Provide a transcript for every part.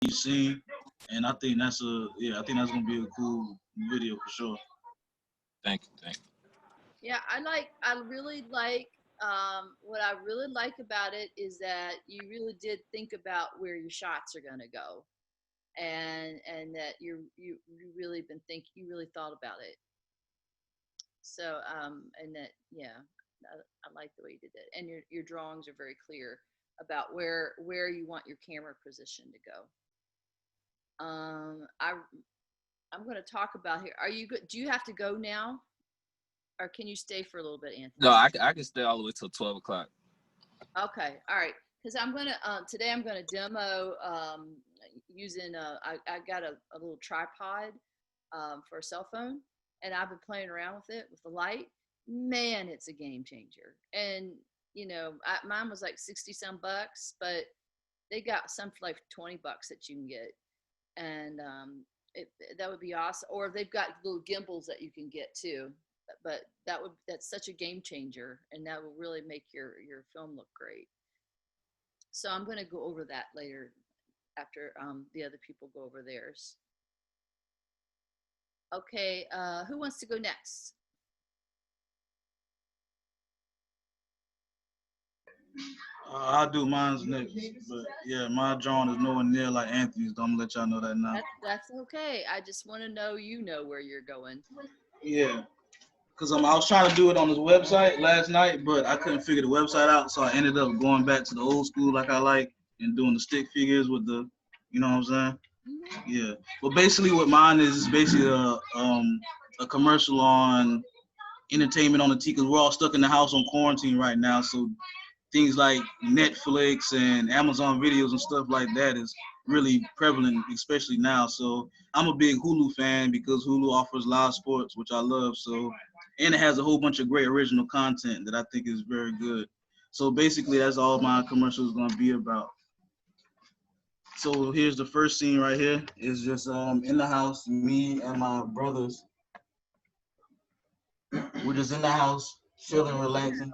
you've seen, and I think that's I think that's gonna be a cool video for sure. Thank you. Thank you. Yeah, I really like, what I really like about it is that you really did think about where your shots are going to go, and that you really you really thought about it. So, and that, yeah, I like the way you did that. And your drawings are very clear about where you want your camera position to go. I'm going to talk about here. Are you good? Do you have to go now, or can you stay for a little bit, No, Anthony? I can stay all the way till 12 o'clock. Okay, all right. Because I'm gonna today I'm gonna demo, using I got a little tripod, for a cell phone, and I've been playing around with it with the light. Man, it's a game changer. And mine was like 60 some bucks, but they got some for like 20 bucks that you can get, and that would be awesome. Or they've got little gimbals that you can get too. But that's such a game changer, and that will really make your film look great. So I'm going to go over that later after, the other people go over theirs. Okay, who wants to go next? I'll do mine's next, but yeah, my drawing is nowhere near like Anthony's. So I'm gonna let y'all know that now. That's okay. I just want to know where you're going. Yeah, because I was trying to do it on his website last night, but I couldn't figure the website out, so I ended up going back to the old school like I like and doing the stick figures with the, you know what I'm saying? Yeah. But basically, what mine is basically a commercial on entertainment on the T, because we're all stuck in the house on quarantine right now, so things like Netflix and Amazon videos and stuff like that is really prevalent, especially now. So I'm a big Hulu fan because Hulu offers live sports, which I love. So, and it has a whole bunch of great original content that I think is very good. So basically, that's all my commercial is gonna be about. So here's the first scene right here. It's just in the house, me and my brothers. We're just in the house, chilling, relaxing.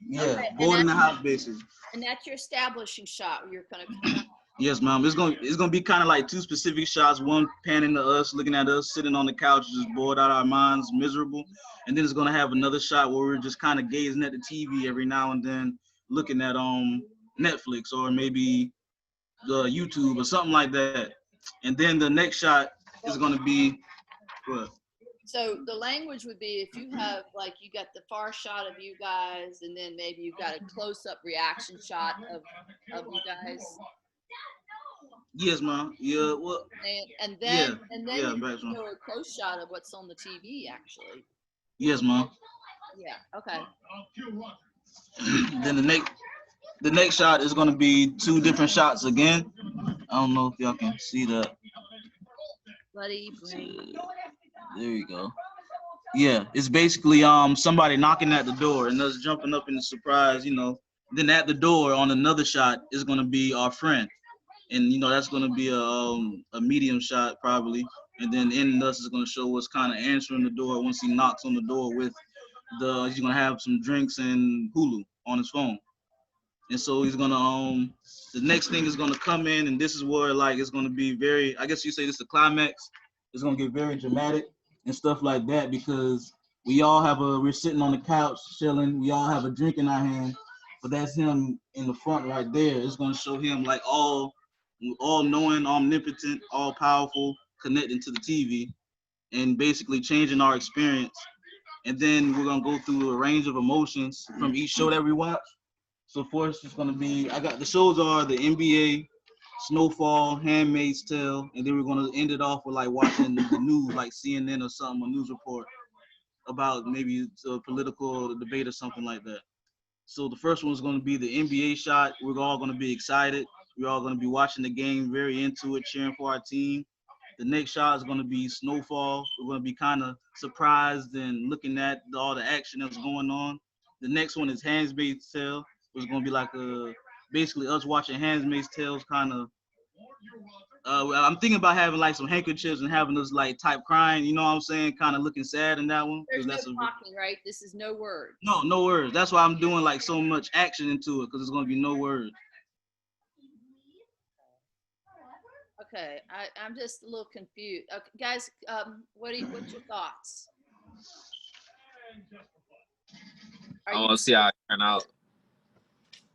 Yeah, Okay, bored in the house basically. and that's your establishing shot where you're going to come out. Yes, mom. It's gonna be kind of like two specific shots. One panning to us, looking at us sitting on the couch, just bored out of our minds, miserable. And then it's gonna have another shot where we're just kind of gazing at the TV every now and then, looking at Netflix or maybe the YouTube or something like that. And then the next shot is gonna be what? So the language would be, if you have, like, you got the far shot of you guys, and then maybe you've got a close up reaction shot of you guys. Yes, mom. Yeah. Well. And Yeah. then Yeah. you Back, can show a close shot of what's on the TV actually. Yes, mom. Yeah. Okay. Then the next shot is gonna be two different shots again. I don't know if y'all can see that. Buddy, bring. There you go. Yeah, it's basically somebody knocking at the door and us jumping up in the surprise. Then at the door on another shot is gonna be our friend, and that's gonna be a medium shot probably, and then in us is gonna show us kind of answering the door once he knocks on the door with he's gonna have some drinks and Hulu on his phone. And so he's gonna the next thing is gonna come in, and this is where like it's gonna be very, I guess you say this is the climax. It's gonna get very dramatic and stuff like that because we're sitting on the couch chilling, we all have a drink in our hand, but that's him in the front right there. It's gonna show him like all knowing, omnipotent, all powerful, connecting to the TV and basically changing our experience. And then we're gonna go through a range of emotions from each show that we watch. So first it's gonna be, I got the shows are the NBA, Snowfall, Handmaid's Tale, and then we're gonna end it off with like watching the news, like CNN or something, a news report about maybe a political debate or something like that. So the first one is gonna be the NBA shot. We're all gonna be excited. We're all gonna be watching the game, very into it, cheering for our team. The next shot is gonna be Snowfall. We're gonna be kind of surprised and looking at all the action that's going on. The next one is Handmaid's Tale. It's gonna be like basically us watching Handmaid's Tales kind of. I'm thinking about having like some handkerchiefs and having us like type crying. You know what I'm saying? Kind of looking sad in that one. There's no talking, right? This is no words. No words. That's why I'm doing like so much action into it because it's gonna be no words. Okay, I'm just a little confused. Okay, guys, what's your thoughts? Are I you want to see how it turn out,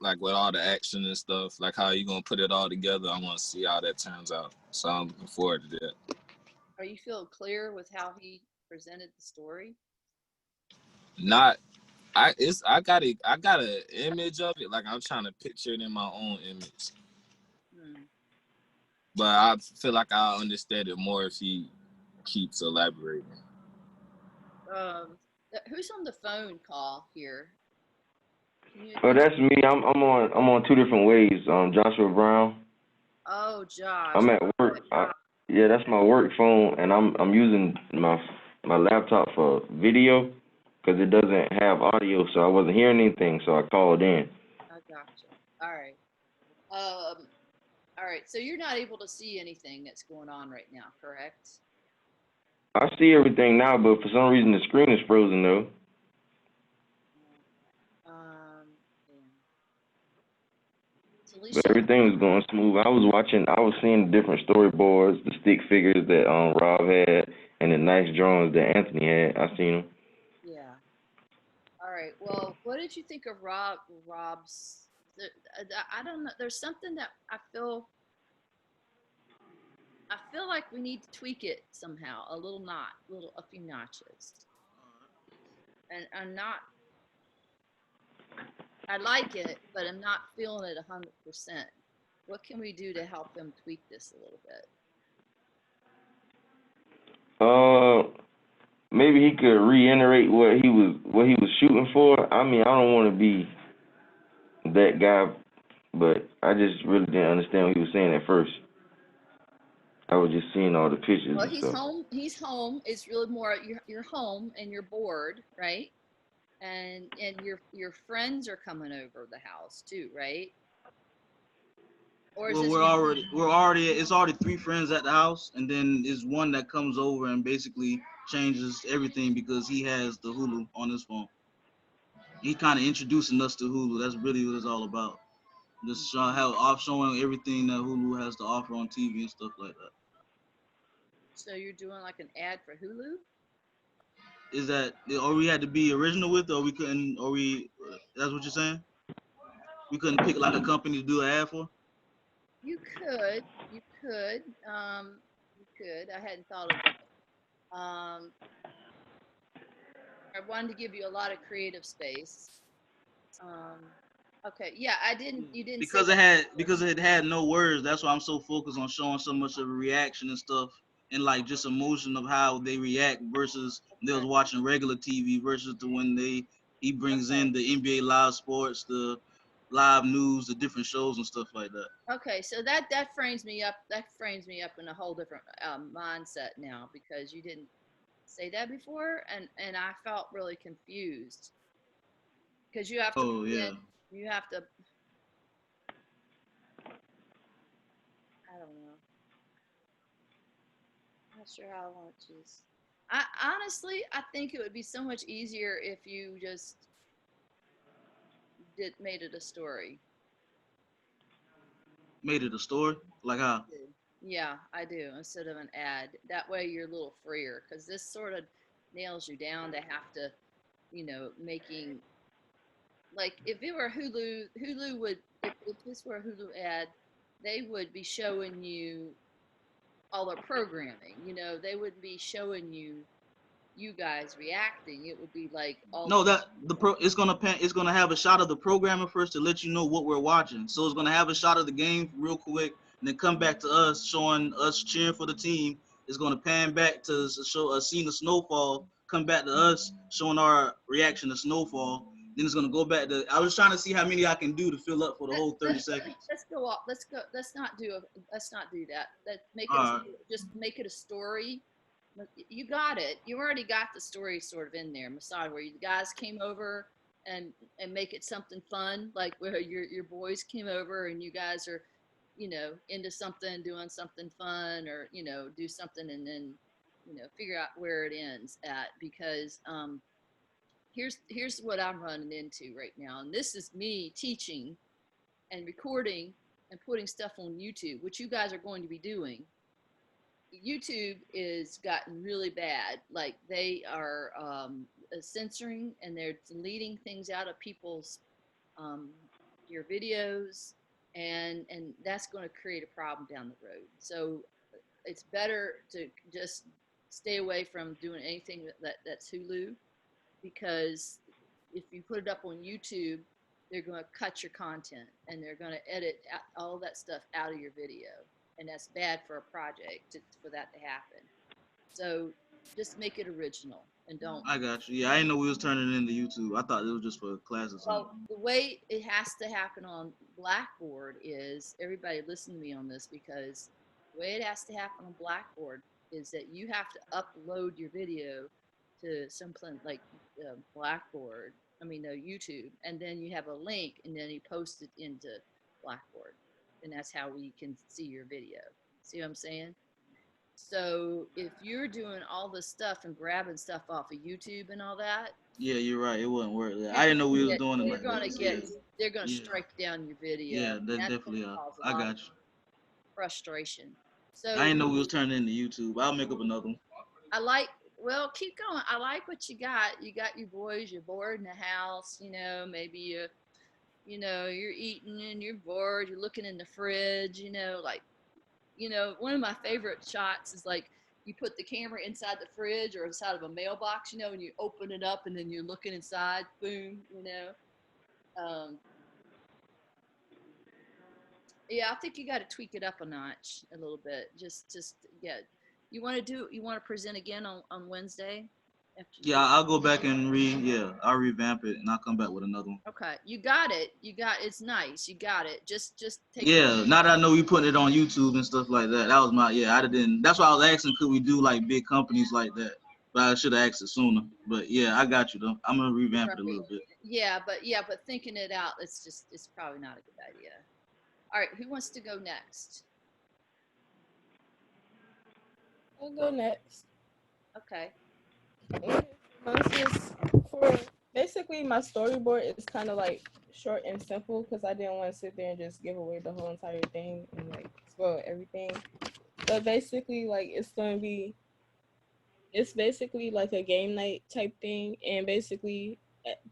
like with all the action and stuff, like how you gonna put it all together. I want to see how that turns out. So I'm looking forward to that. are you feeling clear with how he presented the story? Not, I got an image of it. Like I'm trying to picture it in my own image, Hmm. but I feel like I understand it more if he keeps elaborating. Um, who's on the phone call here? Can you Oh, attention? that's me. I'm on two different ways. Joshua Brown. Oh, Josh. I'm at work. Yeah, that's my work phone, and I'm using my laptop for video because it doesn't have audio, so I wasn't hearing anything, so I called in. I gotcha. All right. Um, all right. So you're not able to see anything that's going on right now, correct? I see everything now, but for some reason the screen is frozen though. Okay. Yeah. But Talisha, everything was going smooth. I was seeing the different storyboards, the stick figures that Rob had, and the nice drawings that Anthony had. I seen them. yeah. All right. Well, what did you think of Rob's? I don't know. There's something that I feel like we need to tweak it somehow, a few notches. And I'm not. I like it, but I'm not feeling it 100%. What can we do to help him tweak this a little bit? Uh, Maybe he could reiterate what he was shooting for. I mean, I don't want to be that guy, but I just really didn't understand what he was saying at first. I was just seeing all the pictures Well, and he's stuff. home. He's home. It's really more you're home and you're bored, right? And your friends are coming over the house too, right? Or is Well, this it's already three friends at the house, and then there's one that comes over and basically changes everything because he has the Hulu on his phone. He kind of introducing us to Hulu. That's really what it's all about. Just showing everything that Hulu has to offer on TV and stuff like that. so you're doing like an ad for Hulu? Is that or we had to be original with, or we couldn't, or we? That's what you're saying? We couldn't pick like a company to do an ad for. You could, you could. I hadn't thought of that. I wanted to give you a lot of creative space. Um, okay, yeah, I didn't. You didn't say that before. Because it had no words. That's why I'm so focused on showing so much of a reaction and stuff, and like just emotion of how they react versus they was Okay, watching regular TV versus the when he brings okay, in the NBA live sports, the live news, the different shows and stuff like that. okay. So that frames me up. That frames me up in a whole different mindset now because you didn't say that before, and I felt really confused because you have to Oh put yeah. in. You have to. I don't know. Not sure how I want to choose. I honestly, I think it would be so much easier if you just did made it a story. Made it a story. Like how? Do. Yeah, I do. Instead of an ad, that way you're a little freer because this sort of nails you down to have to, making like if it were Hulu, Hulu would if this were a Hulu ad, they would be showing you all their programming. They wouldn't be showing you guys reacting. It would be like all No, that it's gonna have a shot of the programmer first to let you know what we're watching. So it's gonna have a shot of the game real quick, and then come back to us showing us cheering for the team. It's gonna pan back to show a scene of snowfall. Come back to us showing our reaction to snowfall. Then it's gonna go back to. I was trying to see how many I can do to fill up for the let, whole let, 30 seconds. let's go off. Let's go. Let's not do that. Let make it All right. just make it a story. You got it. You already got the story sort of in there. Massage where you guys came over and make it something fun, like where your boys came over and you guys are, into something, doing something fun, or do something and then figure out where it ends at because here's what I'm running into right now, and this is me teaching and recording and putting stuff on YouTube, which you guys are going to be doing, YouTube is gotten really bad. Like they are censoring and they're deleting things out of people's um, your videos, and that's going to create a problem down the road. So it's better to just stay away from doing anything that's Hulu, because if you put it up on YouTube, they're going to cut your content and they're going to edit all that stuff out of your video, and that's bad for a project for that to happen. So just make it original and don't. I got you. Yeah, I didn't know we was turning it into YouTube. I thought it was just for classes. Well, the way it has to happen on Blackboard is, everybody listen to me on this, because the way it has to happen on Blackboard is that you have to upload your video to something like Blackboard, YouTube, and then you have a link, and then you post it into Blackboard, and that's how we can see your video. See what I'm saying? So if you're doing all this stuff and grabbing stuff off of YouTube and all that, Yeah, you're right. It wouldn't work. I didn't know we was doing it you're like gonna that. get, they're gonna Yeah. strike down your video. Yeah, that That's definitely. gonna cause a I lot got of you. frustration. So I didn't know we was turning it into YouTube. I'll make up another one. well, keep going. I like what you got. You got your boys. You're bored in the house. Maybe you're eating and you're bored. You're looking in the fridge. One of my favorite shots is like you put the camera inside the fridge or inside of a mailbox, and you open it up and then you're looking inside. Boom. Um, yeah, I think you got to tweak it up a notch a little bit. Just yeah. You want to present again on Wednesday? Yeah, I'll go back and I'll revamp it and I'll come back with another one. Okay, you got it. It's nice. You got it. Just take. Yeah, now that I know we putting it on YouTube and stuff like that, that was my I didn't. That's why I was asking, could we do like big companies like that? But I should have asked it sooner. But yeah, I got you though. I'm gonna revamp it a little bit. Yeah, but thinking it out, it's probably not a good idea. All right, who wants to go next? I'll go next. Okay. For basically my storyboard is kind of like short and simple, because I didn't want to sit there and just give away the whole entire thing and like spoil everything. But basically, like it's basically like a game night type thing, and basically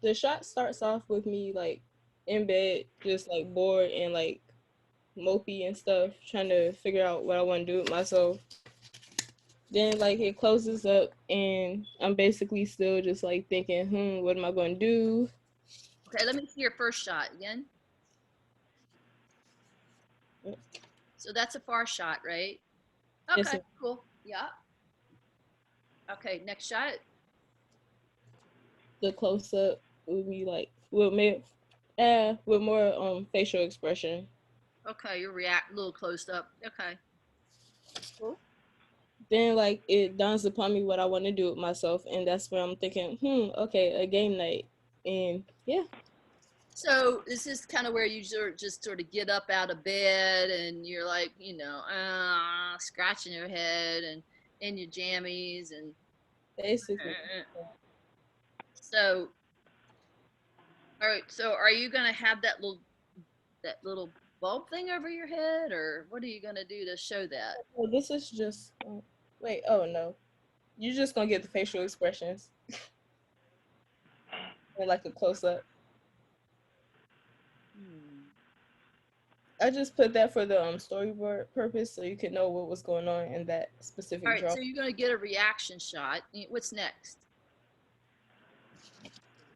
the shot starts off with me like in bed, just like bored and like mopey and stuff, trying to figure out what I want to do with myself. Then like it closes up and I'm basically still just like thinking, what am I going to do? Okay, let me see your first shot again. So that's a far shot, right? Okay, Yes, cool. Yeah. Okay, next shot. The close up would be like with more facial expression. Okay, you react a little close up. Okay. Cool. Then like it dawns upon me what I want to do with myself, and that's where I'm thinking, okay, a game night. And yeah. So this is kind of where you just sort of get up out of bed and you're like, scratching your head and in your jammies and Basically. So, all right. So are you gonna have that little bulb thing over your head, or what are you gonna do to show that? Well, this is just wait. Oh no, you're just gonna get the facial expressions or like a close up. I just put that for the storyboard purpose, so you could know what was going on in that specific All right, draw. so you're gonna get a reaction shot. What's next?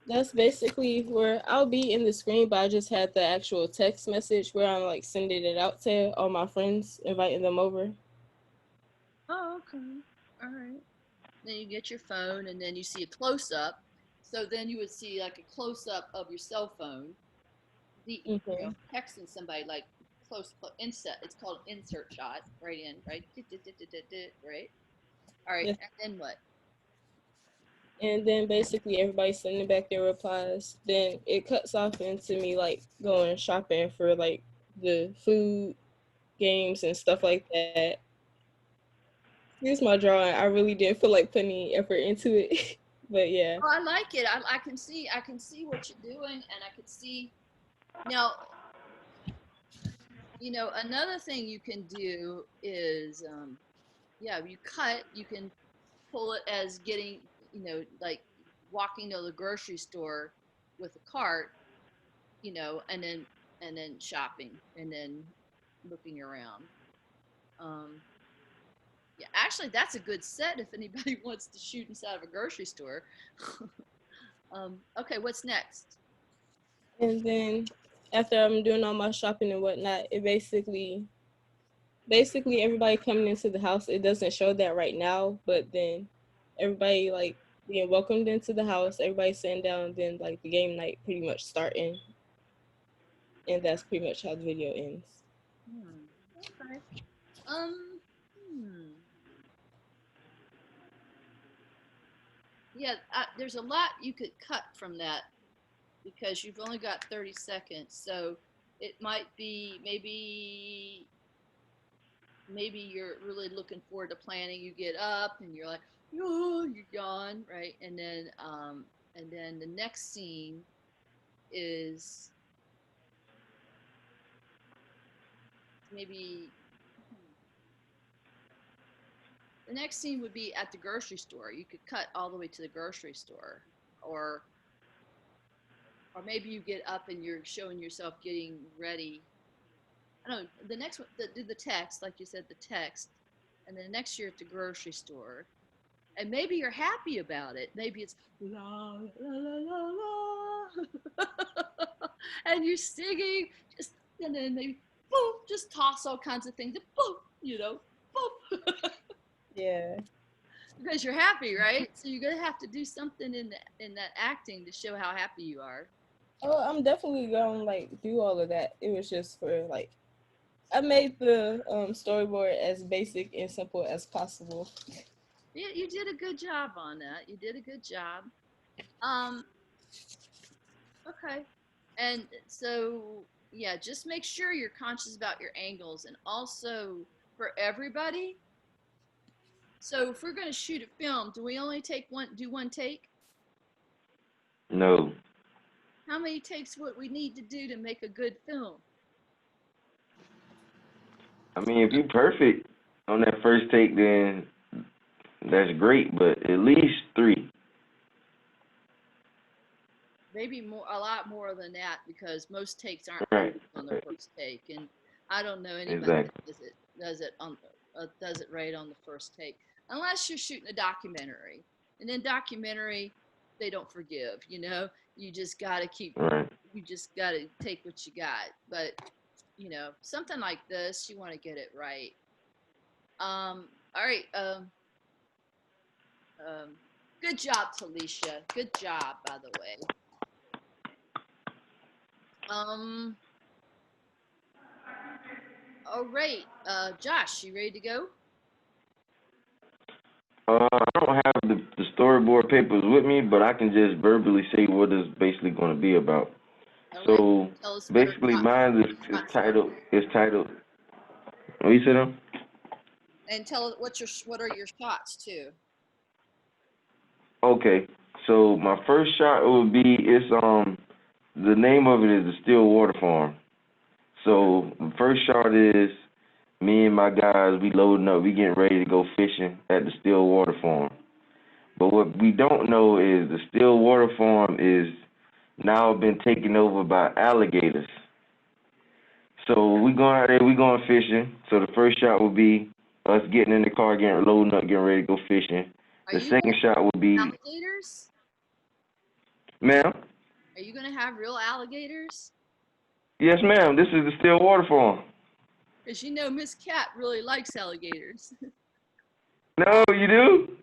That's basically where I'll be in the screen, but I just had the actual text message where I'm like sending it out to all my friends, inviting them over. Oh, okay. All right. Then you get your phone, and then you see a close up. So then you would see like a close up of your cell phone. Texting somebody like close insert. It's called insert shot. Right in, right? Right. All right. Yes. And then what? And then basically everybody's sending back their replies. Then it cuts off into me like going shopping for like the food, games, and stuff like that. Here's my drawing. I really didn't feel like putting any effort into it, but yeah. Oh, I like it. I can see what you're doing, and I can see. Now, You know, another thing you can do is, yeah, you can pull it as getting, like walking to the grocery store with a cart, and then shopping and then looking around. Um, yeah, actually, that's a good set if anybody wants to shoot inside of a grocery store. Okay, what's next? And then after I'm doing all my shopping and whatnot, it basically everybody coming into the house. It doesn't show that right now, but then everybody like being welcomed into the house, everybody sitting down, then like the game night pretty much starting, and that's pretty much how the video ends. Okay. Um. Hmm. Yeah, there's a lot you could cut from that because you've only got 30 seconds. So it might be maybe you're really looking forward to planning. You get up and you're like, oh, you yawn, right? And then the next scene is maybe the next scene would be at the grocery store. You could cut all the way to the grocery store, or or maybe you get up and you're showing yourself getting ready. I don't know. The next one, do the text, like you said, the text, and then next year at the grocery store, and maybe you're happy about it. Maybe it's la la la la, and you're singing, just and then maybe boom, just toss all kinds of things, boom, boom, Yeah. because you're happy, right? So you're gonna have to do something in that acting to show how happy you are. Oh, I'm definitely gonna like do all of that. It was just for like I made the storyboard as basic and simple as possible. Yeah, you did a good job on that. You did a good job. Um, okay. And so, yeah, just make sure you're conscious about your angles and also for everybody. So, if we're going to shoot a film, do we only do one take? No. How many takes would we need to do to make a good film? I mean, if you're perfect on that first take, then that's great, but at least 3. Maybe more, a lot more than that, because most takes aren't Right. perfect on the first take, and I don't know anybody that Exactly. does it right on the first take, unless you're shooting a documentary. And in documentary, they don't forgive. You just got to keep, Right. you just got to take what you got. But something like this, you want to get it right. All right. Good job, Talisha. Good job, by the way. Um, all right. Josh, you ready to go? I don't have the storyboard papers with me, but I can just verbally say what it's basically going to be about. All right. So Tell us what our basically, mine is shots are, titled. What you said? and tell us what are your shots too. Okay. So my first shot would be the name of it is the Still Water Farm. So the first shot is me and my guys. We loading up. We getting ready to go fishing at the Still Water Farm. But what we don't know is the Still Water Farm is now been taken over by alligators. So we going out there, we going fishing. So the first shot would be us getting in the car, getting loading up, getting ready to go fishing. Are The you second gonna shot would be, have alligators? ma'am, Are you gonna have real alligators? yes, ma'am, this is the Still Water Farm. Because Miss Cat really likes alligators. No, you do?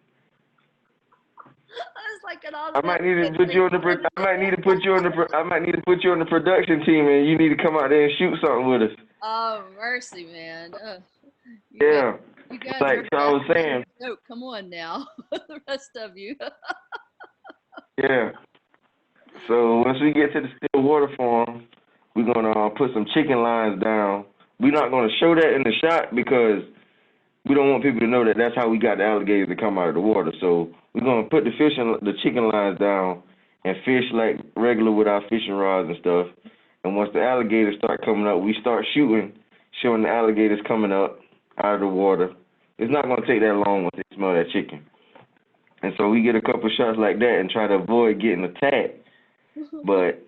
I was like, and all I the might need to put you on the. I might need to put you on the. I might need to put you on the production team, and you need to come out there and shoot something with us. Oh, mercy, man. You guys, Yeah, you guys like are so I was saying. joke. Come on now, the rest of you. Yeah. So once we get to the Still Water Farm, we're gonna put some chicken lines down. We're not gonna show that in the shot because we don't want people to know that that's how we got the alligators to come out of the water. So we're gonna put the chicken lines down and fish like regular with our fishing rods and stuff. And once the alligators start coming up, we start shooting showing the alligators coming up out of the water. It's not gonna take that long once they smell that chicken. And so we get a couple shots like that and try to avoid getting attacked. But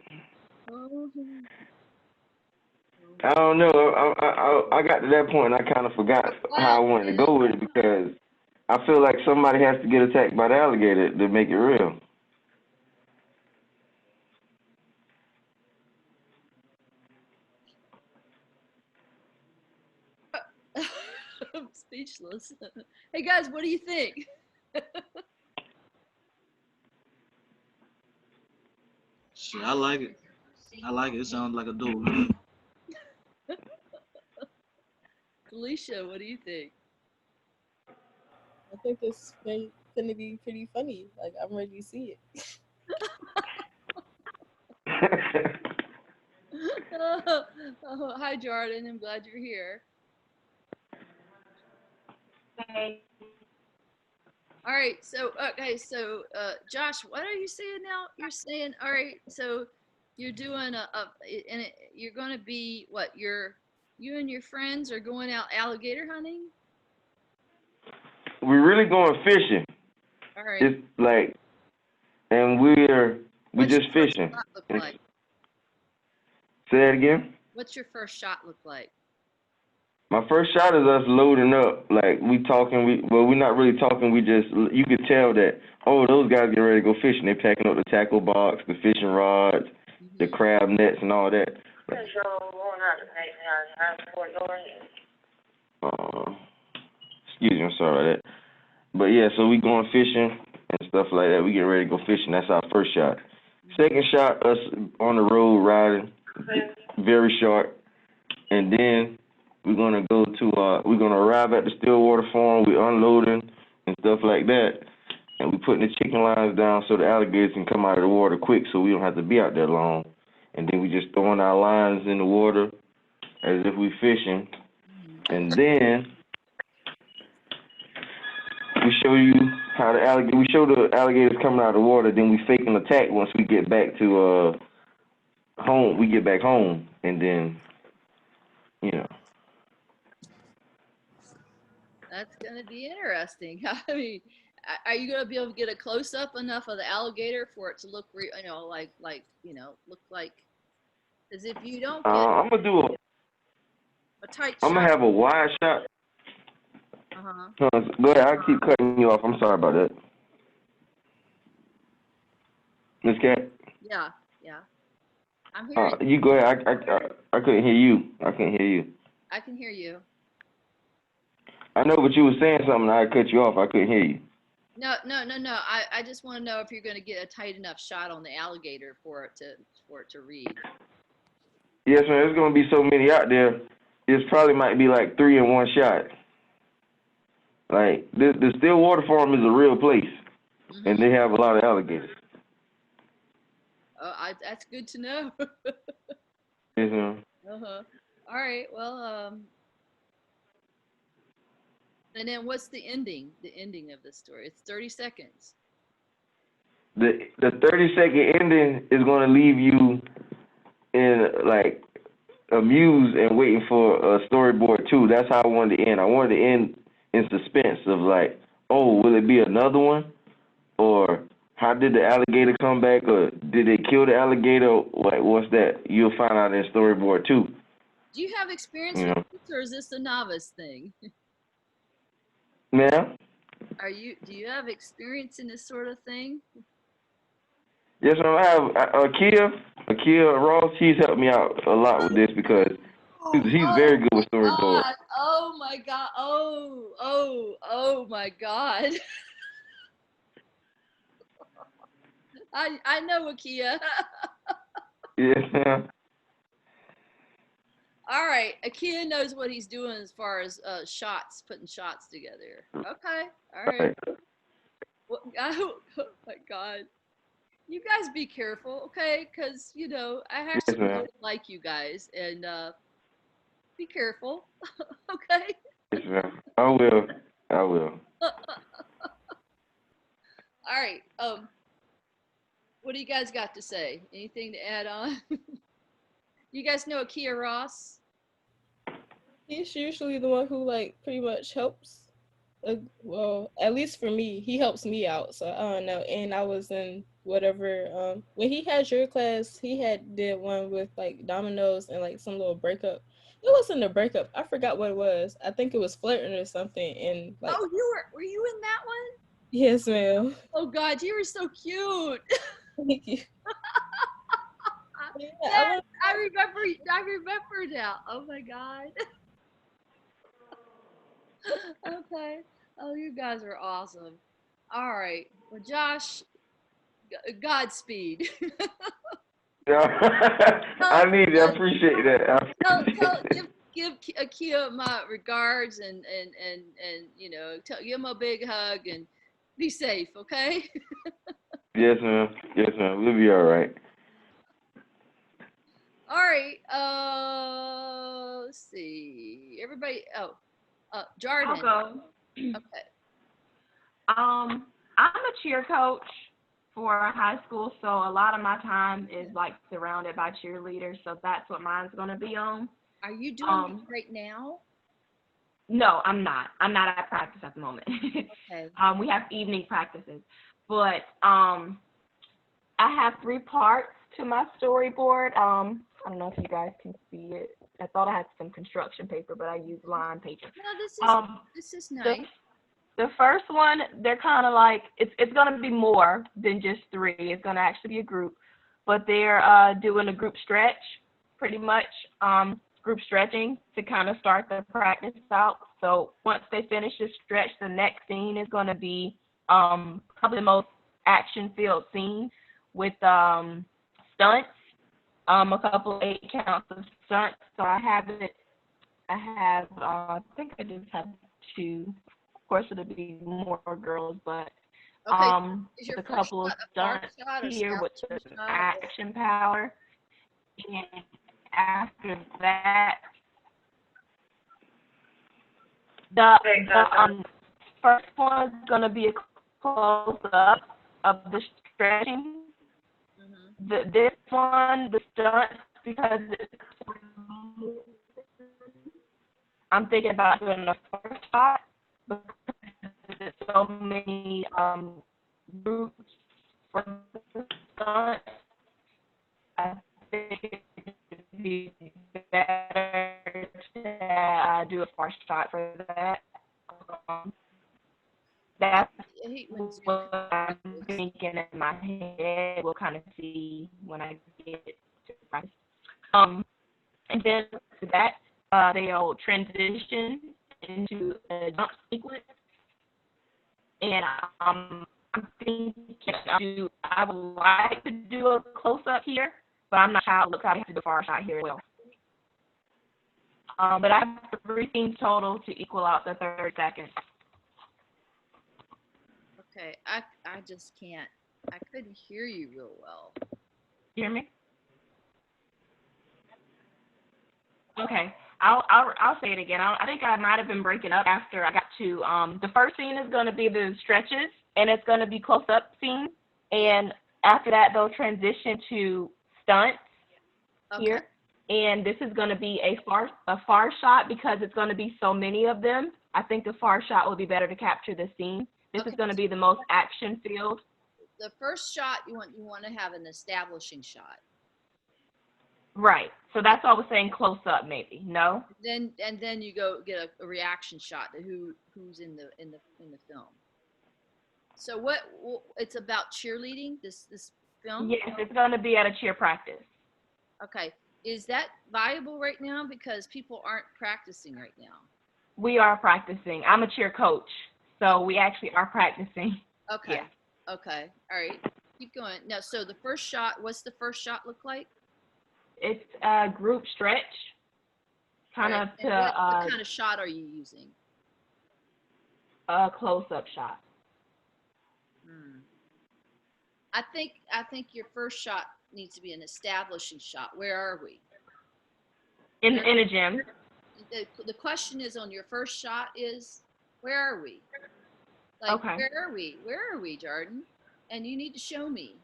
I don't know. I got to that point and I kind of forgot how I wanted to go with it because I feel like somebody has to get attacked by the alligator to make it real. I'm speechless. Hey guys, what do you think? Shit, I like it. I like it. It sounds like a dope game. Felicia, what do you think? I think it's going to be pretty funny. Like, I'm ready to see it. Oh, hi, Jordan. I'm glad you're here. All right. So, okay. So, Josh, what are you saying now? You're saying, all right. So, you're doing and you're going to be what? You and your friends are going out alligator hunting. We're really going fishing. All right. It's like, and we're What's just your first fishing. shot look like? Say that again. What's your first shot look like? My first shot is us loading up. Like we talking, we're not really talking. We just, you could tell that, oh, those guys getting ready to go fishing. They packing up the tackle box, the fishing rods, the crab nets, and all that. Excuse me, I'm sorry about that. But yeah, so we going fishing and stuff like that. We get ready to go fishing. That's our first shot. Second shot, us on the road riding, very short, and then we're gonna we're gonna arrive at the Stillwater Farm. We unloading and stuff like that, and we putting the chicken lines down so the alligators can come out of the water quick, so we don't have to be out there long. And then we just throwing our lines in the water as if we fishing, and then we show you how we show the alligators coming out of the water. Then we fake an attack once we get back to home. We get back home, and then That's gonna be interesting. I mean, are you gonna be able to get a close up enough of the alligator for it to look, look like? Because if you don't get I'm gonna do a tight I'm shot, gonna have a wide shot. Go ahead. I keep cutting you off. I'm sorry about that. Miss Cat. yeah, I'm hearing. You go ahead. I couldn't hear you. I couldn't hear you. I can hear you. I know, but you were saying something. I cut you off. I couldn't hear you. No. I just want to know if you're going to get a tight enough shot on the alligator for it to read. Yes, man. There's gonna be so many out there. It probably might be like 3 in one shot. Like the Stillwater Farm is a real place, and they have a lot of alligators. Oh, that's good to know. Yes, ma'am. All right. Well, and then what's the ending? The ending of the story. It's 30 seconds. The 30-second ending is gonna leave you in like amused and waiting for a storyboard 2. That's how I wanted to end. I wanted to end in suspense of like, oh, will it be another one? Or how did the alligator come back? Or did they kill the alligator? Like, what's that? You'll find out in storyboard 2. Do you have experience with this, or is this a novice thing? Ma'am? Do you have experience in this sort of thing? Yes, ma'am. I have Akia Ross. He's helped me out a lot with this because he's very good with storyboards. God. Oh my God. Oh my God. I know Akia. Yes, ma'am. All right, Akia knows what he's doing as far as putting shots together. Okay, all right. Well, oh my God, you guys be careful, okay? Because I actually really like you guys, and be careful, okay? Yes, ma'am. I will. All right. What do you guys got to say? Anything to add on? You guys know Akia Ross? He's usually the one who like pretty much helps. Well, at least for me, he helps me out. So I don't know. And I was in whatever. When he had your class, he had did one with like dominoes and like some little breakup. It wasn't a breakup. I forgot what it was. I think it was flirting or something. And like, Oh, were you in that one? yes, ma'am. Oh God, you were so cute. Thank you. Yeah, I Yes, love. I remember. I remember now. Oh my God. Okay. Oh, you guys are awesome. All right. Well, Josh, Godspeed. Yeah. tell, I need it. I tell, appreciate that. I appreciate give Akia my regards and give him a big hug and be safe. Okay. Yes, ma'am. Yes, ma'am. We'll be all right. All right. Let's see. Everybody. Oh, I'll Jordan. go. Okay. I'm a cheer coach for high school, so a lot of my time is like surrounded by cheerleaders. So that's what mine's gonna be on. Are you doing it Um, right now? no, I'm not. I'm not at practice at the moment. Okay. We have evening practices, but I have three parts to my storyboard. I don't know if you guys can see it. I thought I had some construction paper, but I used line paper. No, Um, this is the nice. the first one, they're kind of like it's gonna be more than just three. It's gonna actually be a group, but they're doing a group stretch, pretty much group stretching to kind of start the practice out. So once they finish the stretch, the next scene is gonna be probably the most action-filled scene with stunts, a couple of 8 counts of stunts. So I have it. I think I just have two. Of course, it'll be more girls, but Okay. Is just your a first couple of shot a far stunts shot or here with the establishing shot? action power. And after that, the first one is gonna be a close up of the stretching. Mm-hmm. This one, the stunts, because I'm thinking about doing the first shot because there's so many groups for the stunt. I think it'd be better to do a first shot for that. Um, that's I hate when Zoom what I'm crashes. thinking in my head. We'll kind of see when I get to practice. Um, and then after that, they'll transition into a jump sequence. And I'm thinking I would like to do a close up here, but I'm not sure how it looks. I have to do a far shot here as well. But I have three scenes total to equal out the 30 seconds. Okay. I just can't. I couldn't hear you real well. You hear me? Okay. I'll say it again. I think I might have been breaking up after I got to the first scene is going to be the stretches and it's going to be close up scene, and after that they'll transition to stunts Okay. here, and this is going to be a far shot because it's going to be so many of them. I think the far shot will be better to capture the scene. This Okay. is going to be the most action filled. The first shot you want to have an establishing shot. Right. So that's why I was saying close up maybe. No? Then you go get a reaction shot to who's in the film. So it's about cheerleading this film? Yes, it's going to be at a cheer practice. Okay. Is that viable right now because people aren't practicing right now? We are practicing. I'm a cheer coach, so we actually are practicing. Okay. Yeah. Okay. All right. Keep going. Now, so the first shot, what's the first shot look like? It's a group stretch, kind Right. of And to what kind of shot are you using? a close-up shot. Hmm. I think your first shot needs to be an establishing shot. Where are we? In a gym. The question is on your first shot is where are we? Like Okay. where are we? Where are we, Jordan? And you need to show me.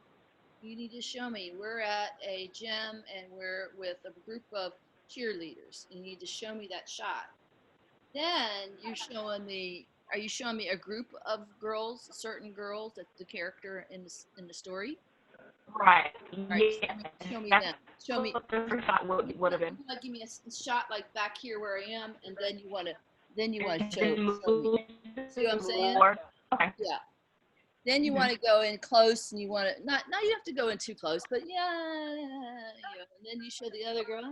You need to show me. We're at a gym and we're with a group of cheerleaders. You need to show me that shot. Then are you showing me a group of girls, certain girls, that the character in the story? Right. All right, Yeah. show me That's them. Show me. what the first shot would have been. You want to give me a shot like back here where I am, and then you want to And show then me. move See what I'm saying? forward. Okay. Yeah. Then you want to go in close, and you want to not. Now you have to go in too close, but yeah, and then you show the other girl,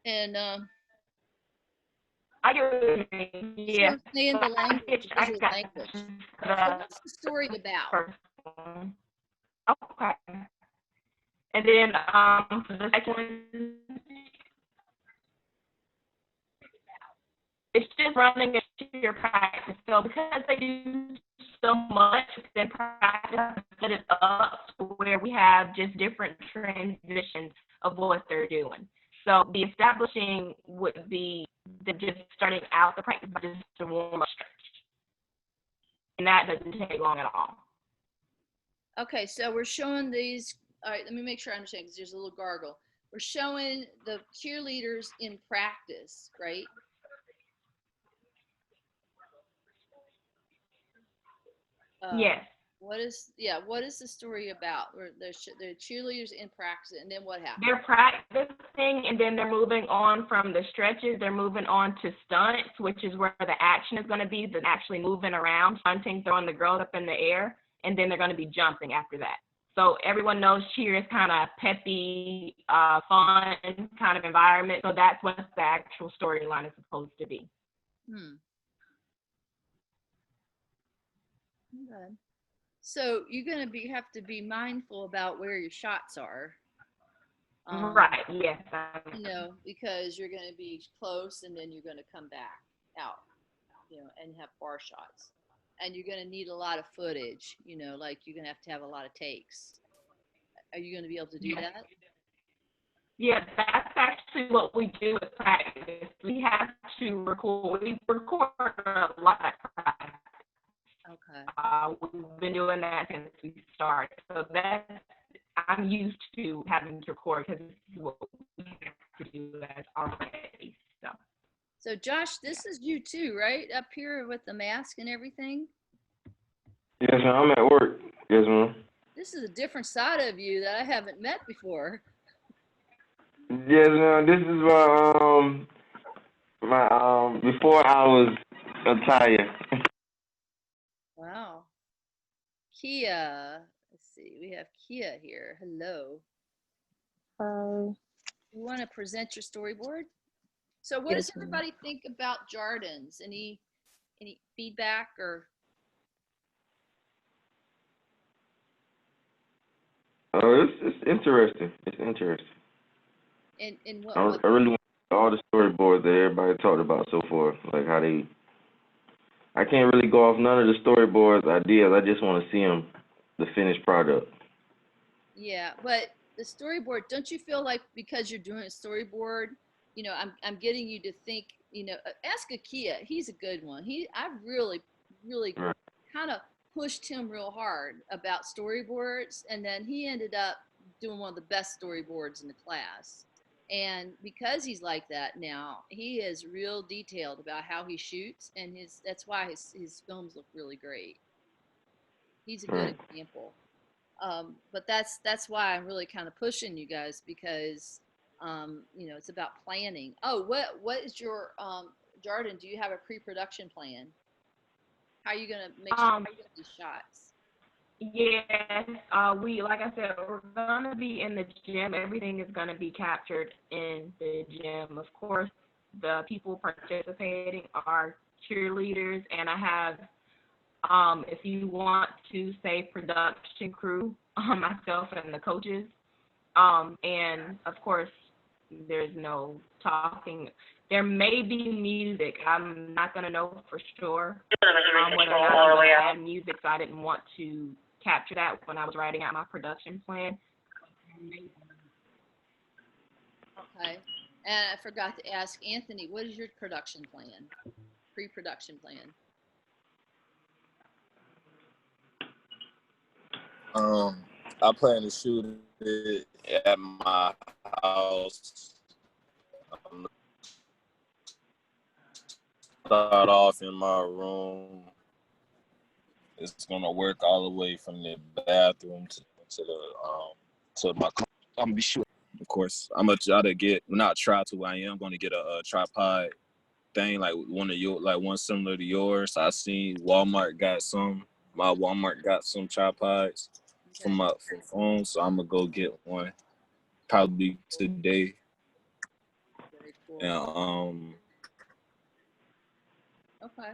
and I get what you mean. so Yeah. I'm saying So the language, the I visual got language. So the what's the story about? first one. Okay. And then for the second one, it's just running a sheer practice. So because they do so much, then practice set it up to where we have just different transitions of what they're doing. So the establishing would be the just starting out the practice by just a warm up stretch. And that doesn't take long at all. Okay, so we're showing these. All right, let me make sure I understand because there's a little gargle. We're showing the cheerleaders in practice, right? Yes. What is the story about? Where they're cheerleaders in practice, and then what happens? They're practicing and then they're moving on from the stretches. They're moving on to stunts, which is where the action is going to be. They're actually moving around, stunting, throwing the girls up in the air, and then they're going to be jumping after that. So everyone knows cheer is kind of peppy, fun kind of environment. So that's what the actual storyline is supposed to be. Okay. So you're gonna have to be mindful about where your shots are. Right. Yes. Because you're gonna be close and then you're gonna come back out, and have bar shots, and you're gonna need a lot of footage. Like you're gonna have to have a lot of takes. Are you gonna be able to do that? Yeah, that's actually what we do with practice. We have to record. We record a lot of practice. Okay. We've been doing that since we started. So I'm used to having to record because this is what we have to do as already. So Josh, this is you too, right? Up here with the mask and everything? Yes, ma'am. I'm at work. Yes, ma'am. This is a different side of you that I haven't met before. Yes, ma'am. This is my before I was attire. Wow. Kia. Let's see. We have Kia here. Hello. Hi. You want to present your storyboard? So what Yes, does ma'am. everybody think about Jardins? Any feedback or? It's interesting. It's interesting. In what? I really want all the storyboards that everybody talked about so far, like how they. I can't really go off none of the storyboards ideas. I just want to see them, the finished product. Yeah, but the storyboard. Don't you feel like because you're doing a storyboard, I'm getting you to think. Ask Akia. He's a good one. I really Right. kind of pushed him real hard about storyboards, and then he ended up doing one of the best storyboards in the class. And because he's like that now, he is real detailed about how he shoots, and that's why his films look really great. He's a good Right. example. But that's why I'm really kind of pushing you guys because it's about planning. Oh, what is your Jordan? Do you have a pre-production plan? How are you gonna make sure you get these shots? Yes, we like I said, we're gonna be in the gym. Everything is gonna be captured in the gym. Of course, the people participating are cheerleaders, and I have, if you want to say production crew, myself and the coaches, and of course, there's no talking. There may be music. I'm not gonna know for sure whether or not I'm gonna add music, so I didn't want to capture that when I was writing out my production plan. Okay. And I forgot to ask Anthony, what is your production plan? Pre-production plan. I plan to shoot it at my house. I'm gonna start off in my room. It's gonna work all the way from the bathroom to my. I'm gonna be sure. Of course, I'm gonna try to get not try to. I am gonna get a tripod thing like one similar to yours. I seen Walmart got some. My Walmart got some tripods for phone, so I'm gonna go get one probably today. Very cool. And Okay.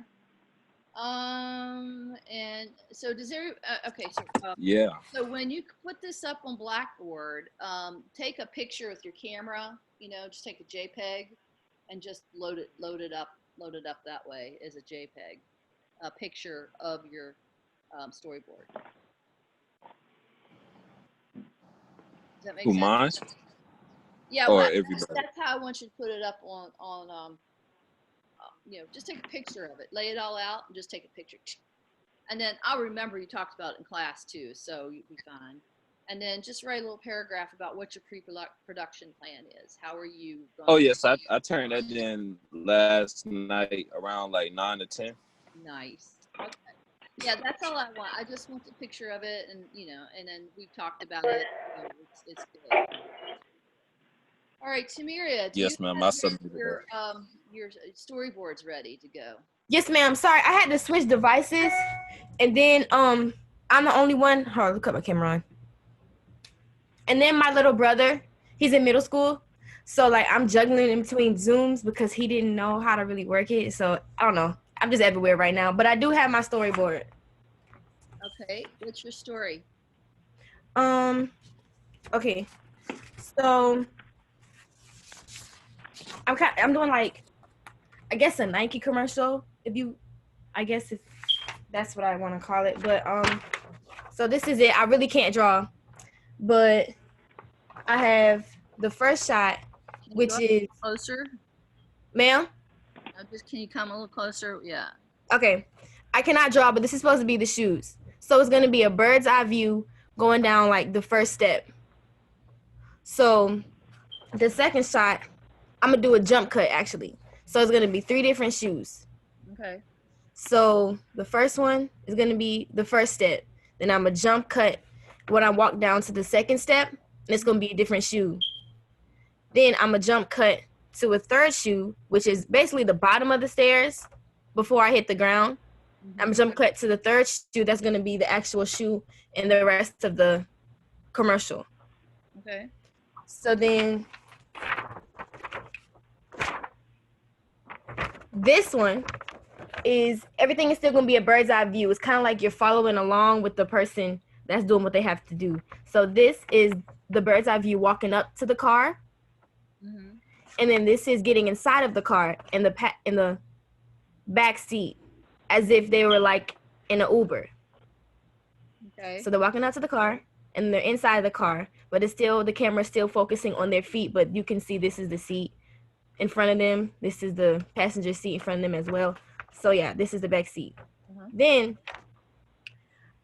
And so does there? Okay. So yeah. so when you put this up on Blackboard, take a picture with your camera. You know, just take a JPEG, and just load it up that way as a JPEG, a picture of your storyboard. Does that make Who, sense? mine Yeah, or well, everybody? that's how I want you to put it up on you know, just take a picture of it, lay it all out, and just take a picture. And then I'll remember you talked about it in class too, so you'll be fine. And then just write a little paragraph about what your pre-production plan is. How are you going Oh to? yes, I turned that in last night around like 9 to 10. Nice. Okay. Yeah, that's all I want. I just want a picture of it, and you know, and then we've talked about it. So it's good. All right, Tamiria, do you Yes, ma'am. have I submitted your storyboards ready to go? Yes, ma'am. Sorry, I had to switch devices, and then I'm the only one. Hold on, look at my camera on. And then my little brother, he's in middle school, so like I'm juggling in between Zooms because he didn't know how to really work it. So I don't know. I'm just everywhere right now, but I do have my storyboard. Okay, what's your story? Okay, so I'm doing like, I guess a Nike commercial, I guess if that's what I want to call it. But so this is it. I really can't draw, but I have the first shot, which is, Closer? ma'am. Can you come a little closer? Yeah. Okay, I cannot draw, but this is supposed to be the shoes. So it's gonna be a bird's eye view going down like the first step. So the second shot, I'm gonna do a jump cut actually. So it's gonna be 3 different shoes. Okay. So the first one is gonna be the first step. Then I'm gonna jump cut when I walk down to the second step, and it's gonna be a different shoe. Then I'm gonna jump cut to a third shoe, which is basically the bottom of the stairs before I hit the ground. I'm gonna jump cut to the third shoe. That's gonna be the actual shoe in the rest of the commercial. Okay. So then this one is, everything is still gonna be a bird's eye view. It's kind of like you're following along with the person that's doing what they have to do. So this is the bird's eye view walking up to the car, and then this is getting inside of the car in the back seat, as if they were like in an Uber. Okay. So they're walking out to the car and they're inside the car, but it's still, the camera's still focusing on their feet, but you can see this is the seat in front of them. This is the passenger seat in front of them as well. So yeah, this is the back seat. Then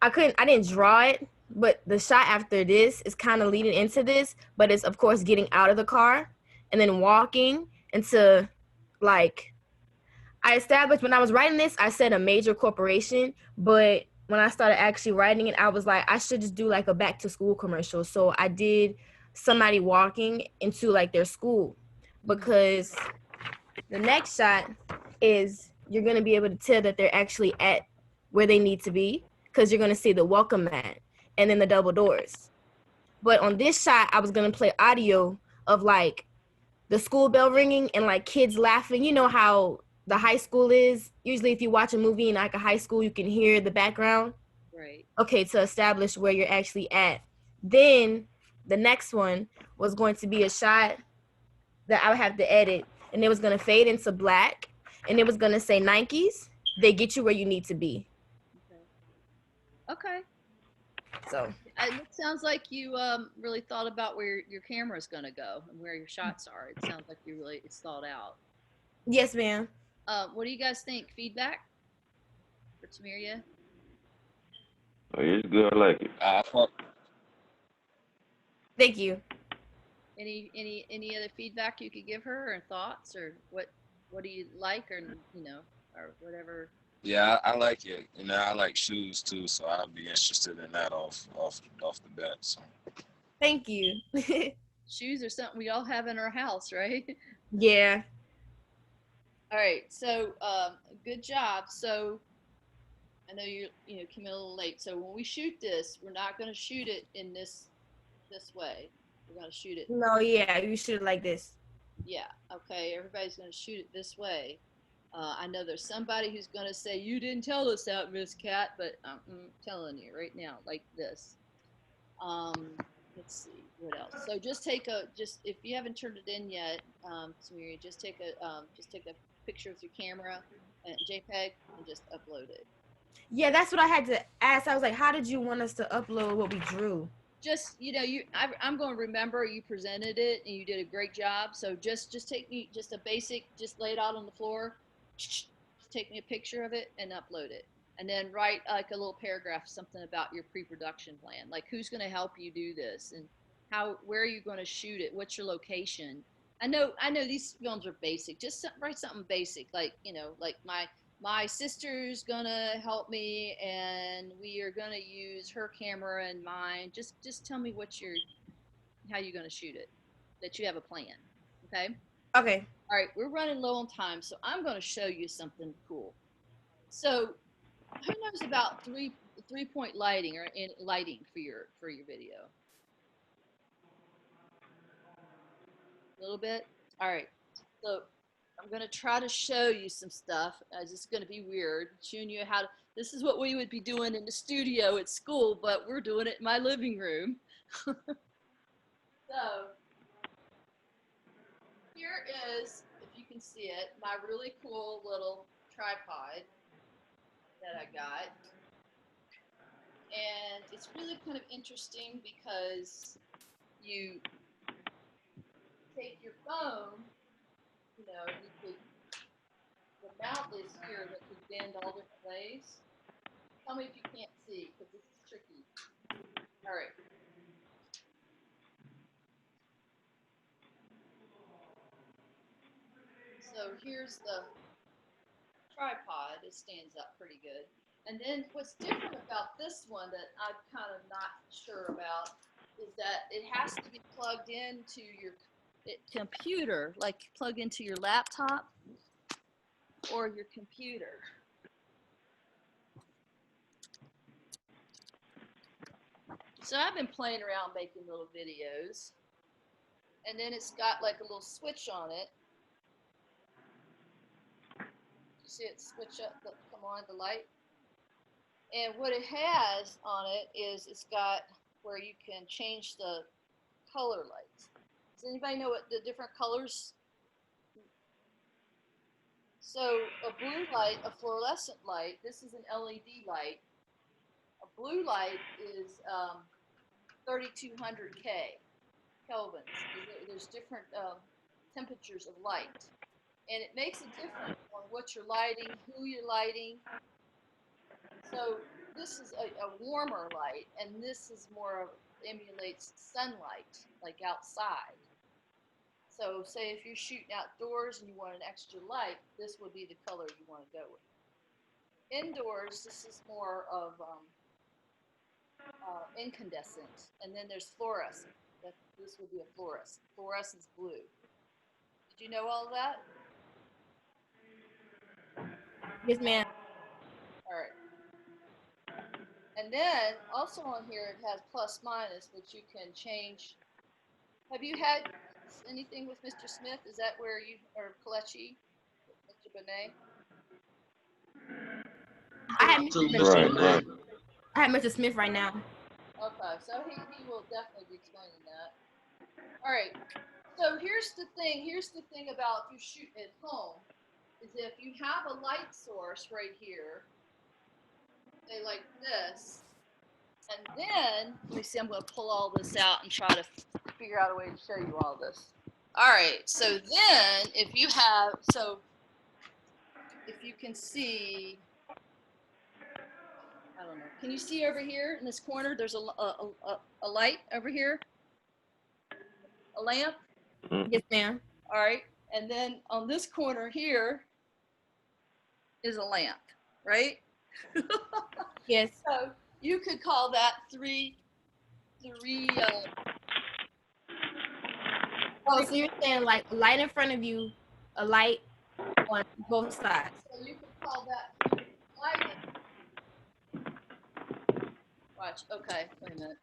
I didn't draw it, but the shot after this is kind of leading into this, but it's of course getting out of the car and then walking into, like, I established when I was writing this, I said a major corporation, but when I started actually writing it, I was like, I should just do like a back to school commercial. So I did somebody walking into like their school, because the next shot is you're going to be able to tell that they're actually at where they need to be, because you're going to see the welcome mat and then the double doors. But on this shot, I was going to play audio of like the school bell ringing and like kids laughing. You know how the high school is? Usually if you watch a movie in like a high school, you can hear the background. Right. Okay, to establish where you're actually at. Then the next one was going to be a shot that I would have to edit, and it was going to fade into black, and it was going to say Nikes, they get you where you need to be. Okay. So it sounds like you really thought about where your camera is going to go and where your shots are. It sounds like it's thought out. Yes, ma'am. What do you guys think? Feedback for Tamiria? Oh, it's good. I like it. Thank you. Any other feedback you could give her, or thoughts, or what do you like, or or whatever? Yeah, I like it. You know, I like shoes too, so I'll be interested in that off the bat. So. Thank you. Shoes are something we all have in our house, right? Yeah. All right, so good job. So I know you came in a little late. So when we shoot this, we're not going to shoot it in this way. We're going to shoot it. No, yeah, you should like this. Yeah. Okay. Everybody's going to shoot it this way. I know there's somebody who's going to say you didn't tell us that, Miss Cat, but I'm telling you right now, like this. Let's see what else. So just if you haven't turned it in yet, Samiri, just take a picture with your camera and JPEG and just upload it. Yeah, that's what I had to ask. I was like, how did you want us to upload what we drew? Just I'm going to remember you presented it and you did a great job. So just take me just a basic, just lay it out on the floor, just take me a picture of it and upload it, and then write like a little paragraph, something about your pre-production plan, like who's going to help you do this and where are you going to shoot it, what's your location. I know these films are basic. Just write something basic, like like my sister's gonna help me and we are gonna use her camera and mine. Just tell me how you're gonna shoot it, that you have a plan. Okay. Okay. All right, we're running low on time, so I'm gonna show you something cool. So who knows about three-point lighting or in lighting for your video? A little bit. All right. So I'm gonna try to show you some stuff. It's just gonna be weird, showing you how to. This is what we would be doing in the studio at school, but we're doing it in my living room. So here is, if you can see it, my really cool little tripod that I got. And it's really kind of interesting because you take your phone, you could, the mount is here that could bend all different ways. Tell me if you can't see, because this is tricky. All right. So here's the tripod. It stands up pretty good. And then what's different about this one that I'm kind of not sure about is that it has to be plugged into your computer, like plug into your laptop or your computer. So I've been playing around making little videos, and then it's got like a little switch on it. You see it switch up, come on, the light. And what it has on it is it's got where you can change the color lights. Does anybody know what the different colors? So a blue light, a fluorescent light, this is an LED light. A blue light is 3200 kelvins. There's different temperatures of light. And it makes a difference on what you're lighting, who you're lighting. So this is a warmer light, and this is more of, emulates sunlight, like outside. So say if you're shooting outdoors and you want an extra light, this would be the color you want to go with. Indoors, this is more of incandescent, and then there's fluorescent. This would be a fluorescent. Fluorescent's blue. Did you know all of that? Yes, ma'am. All right. And then also on here it has plus minus, which you can change. Have you had anything with Mr. Smith? Is that where you, or Kalechi, Mr. Benet? I have To Mr. Mr. Right, Benet. right. I have Mr. Smith right now. Okay, so he will definitely be explaining that. All right, so here's the thing about if you shoot at home, is if you have a light source right here, say like this, and then, let me see, I'm going to pull all this out and try to figure out a way to show you all this. All right, so then if you have, so if you can see, I don't know, can you see over here in this corner? There's a light over here. A lamp? Yes, ma'am. All right. And then on this corner here is a lamp, right? Yes. So you could call that three. Oh, so you're saying like a light in front of you, a light on both sides. So you could call that three lighting. Watch. Okay. Wait a minute.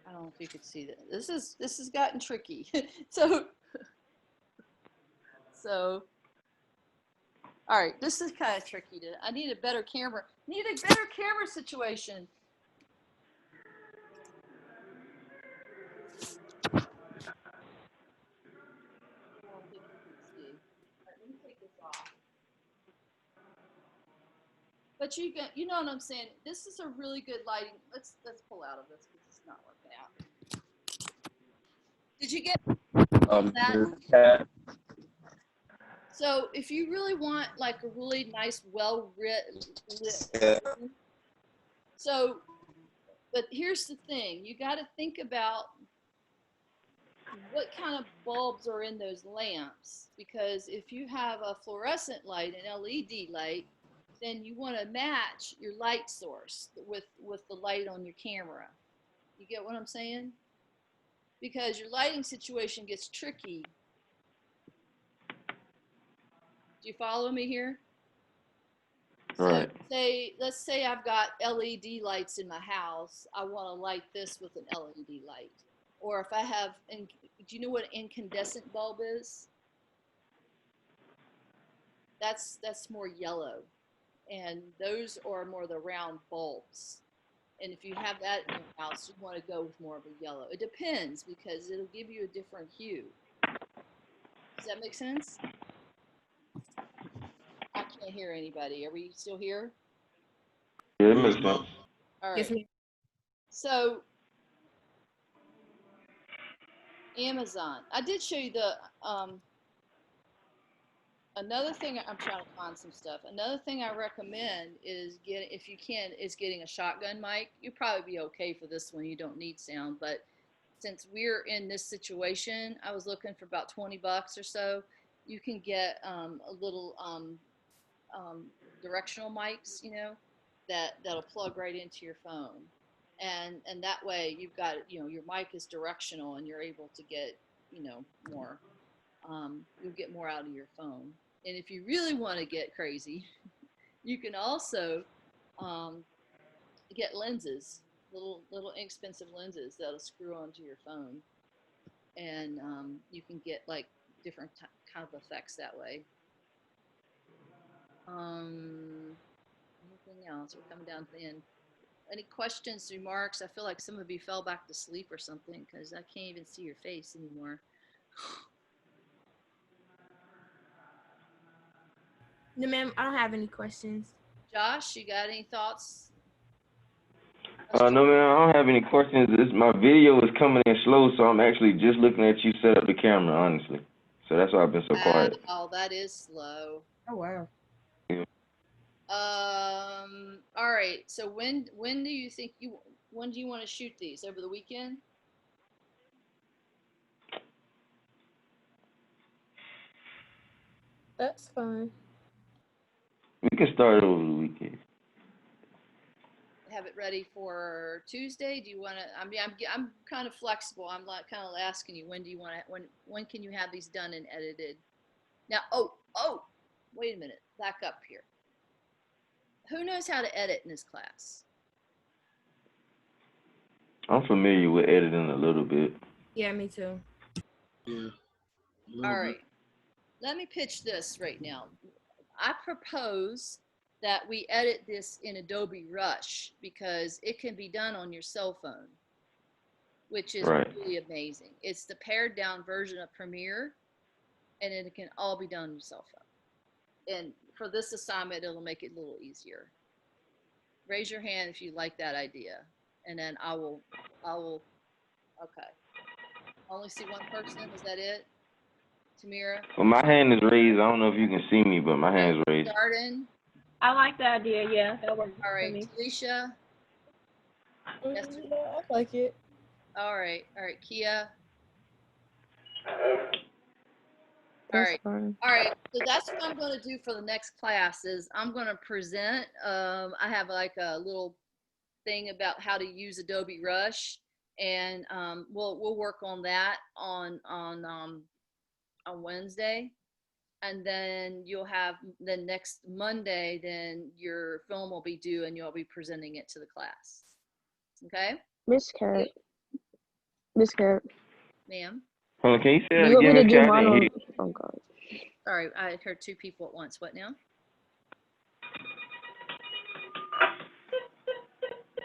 I don't know if you could see that. This has gotten tricky. so so all right, this is kind of tricky. I need a better camera. Need a better camera situation. I don't think you can see. All right, let me take this off. But you know what I'm saying. This is a really good lighting. Let's pull out of this because it's not working out. Did you get that? Cat. So if you really want like a really nice, lit, Yeah. so, but here's the thing: you got to think about what kind of bulbs are in those lamps, because if you have a fluorescent light, an LED light, then you want to match your light source with the light on your camera. You get what I'm saying? Because your lighting situation gets tricky. Do you follow me here? So Right. let's say I've got LED lights in my house. I want to light this with an LED light. Or if I have, do you know what an incandescent bulb is? That's more yellow. And those are more the round bulbs. And if you have that in your house, you want to go with more of a yellow. It depends because it'll give you a different hue. Does that make sense? I can't hear anybody. Are we still here? Yeah, it makes sense. All Yes, right. ma'am. So Amazon. I did show you the another thing. I'm trying to find some stuff. Another thing I recommend is if you can, is getting a shotgun mic. You'd probably be okay for this one. You don't need sound, but since we're in this situation, I was looking for about $20 or so. You can get a little directional mics, that'll plug right into your phone, and that way you've got your mic is directional and you're able to get more. You'll get more out of your phone. And if you really want to get crazy, you can also get lenses, little inexpensive lenses that'll screw onto your phone, and you can get like different kind of effects that way. Anything else? We're coming down to the end. Any questions, remarks? I feel like some of you fell back to sleep or something because I can't even see your face anymore. No, ma'am. I don't have any questions. Josh, you got any thoughts? No, man, I don't have any questions. My video is coming in slow, so I'm actually just looking at you set up the camera, honestly. So that's why I've been so quiet. Wow, that is slow. Oh wow. Yeah. All right. So when do you think when do you want to shoot these? Over the weekend? That's fine. We can start over the weekend. Have it ready for Tuesday? Do you want to? I mean, I'm kind of flexible. I'm like kind of asking you when do you want to? When can you have these done and edited? Now, oh, wait a minute. Back up here. Who knows how to edit in this class? I'm familiar with editing a little bit. Yeah, me too. Yeah. All right. Let me pitch this right now. I propose that we edit this in Adobe Rush because it can be done on your cell phone, which is Right. really amazing. It's the pared down version of Premiere, and it can all be done on your cell phone. And for this assignment, it'll make it a little easier. Raise your hand if you like that idea, and then I will. Okay. Only see one person. Is that it? Tamira? Well, my hand is raised. I don't know if you can see me, but my hand's raised. Jordan? I like the idea. Yeah, that works All for right. me. Talisha? Yes. Yeah, I like it. All right. Kia? All That's right. fine. All right. So that's what I'm going to do for the next class is I'm going to present. I have like a little thing about how to use Adobe Rush, and we'll work on that on Wednesday, and then you'll have the next Monday. Then your film will be due, and you'll be presenting it to the class. Okay, Miss Cat. Miss Cat. ma'am. Hold on, can you say Do that you want me again, to Miss do Cat? I mine didn't hear on? you. Oh God. Sorry, I heard two people at once. What now?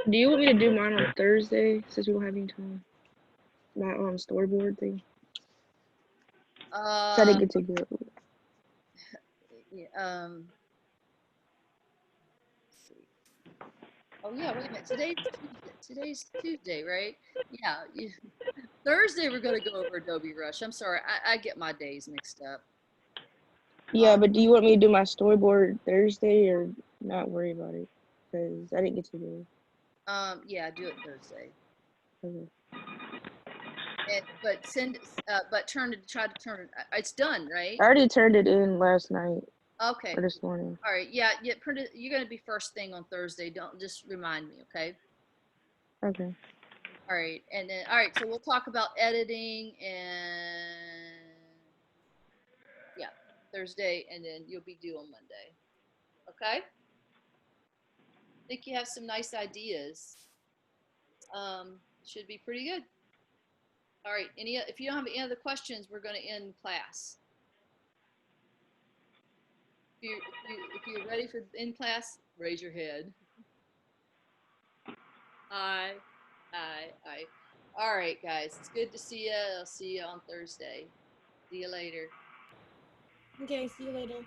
Do you want me to do mine on Thursday since we don't have any time? My storyboard thing. So I didn't get to do it. Yeah, let's see. Oh yeah, wait a minute. Today's Tuesday, right? Yeah. Thursday we're gonna go over Adobe Rush. I'm sorry, I get my days mixed up. Yeah, but do you want me to do my storyboard Thursday or not worry about it? Because I didn't get to do Yeah, do it Thursday. it. Okay. But try to turn it. It's done, right? I already turned it in last night Okay. or this morning. All right. Yeah. Print it. You're gonna be first thing on Thursday. Don't just remind me, okay? Okay. All right. And then all right. So we'll talk about editing and yeah, Thursday, and then you'll be due on Monday. Okay. I think you have some nice ideas. Should be pretty good. All right. If you don't have any other questions, we're going to end class. If you're ready for in class, raise your head. Aye. All right, guys. It's good to see you. I'll see you on Thursday. See you later. Okay, see you later.